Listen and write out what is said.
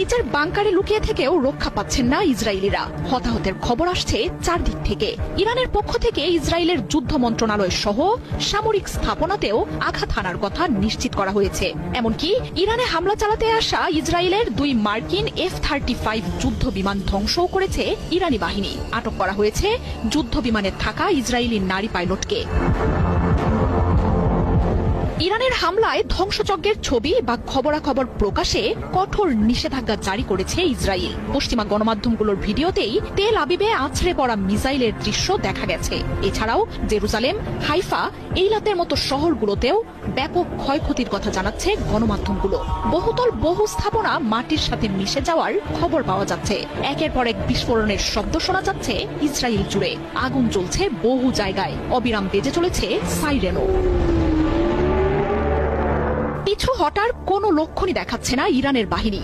নিচের বাংকারে লুকিয়ে থেকেও রক্ষা পাচ্ছেন না ইসরায়েলিরা। হতাহতের খবর আসছে চারদিক থেকে। ইরানের পক্ষ থেকে ইসরায়েলের যুদ্ধ মন্ত্রণালয় সহ সামরিক স্থাপনাতেও আঘাত হানার কথা নিশ্চিত করা হয়েছে। এমনকি ইরানে হামলা চালাতে আসা ইসরায়েলের 2 মার্কিন F-35 যুদ্ধ বিমান ধ্বংসও করেছে ইরানি বাহিনী। আটক করা হয়েছে যুদ্ধ বিমানে থাকা ইসরায়েলি নারী পাইলটকে। ইরানের হামলায় ধ্বংসযজ্ঞের ছবি বা খবরাখবর প্রকাশে কঠোর নিষেধাজ্ঞা জারি করেছে ইসরায়েল। পশ্চিমা গণমাধ্যমগুলোর ভিডিওতেই তেল আবিবে আছড়ে পড়া মিসাইলের দৃশ্য দেখা গেছে। এছাড়াও জেরুজালেম, হাইফা, এইলাতের মতো শহরগুলোতেও ব্যাপক ক্ষয়ক্ষতির কথা জানাচ্ছে গণমাধ্যমগুলো। বহুতল বহু স্থাপনা মাটির সাথে মিশে যাওয়ার খবর পাওয়া যাচ্ছে। একের পর এক বিস্ফোরণের শব্দ শোনা যাচ্ছে ইসরায়েল জুড়ে। আগুন জ্বলছে বহু জায়গায়, অবিরাম বেজে চলেছে সাইরেনও। পিছু হটার কোনো লক্ষণই দেখাচ্ছে না ইরানের বাহিনী।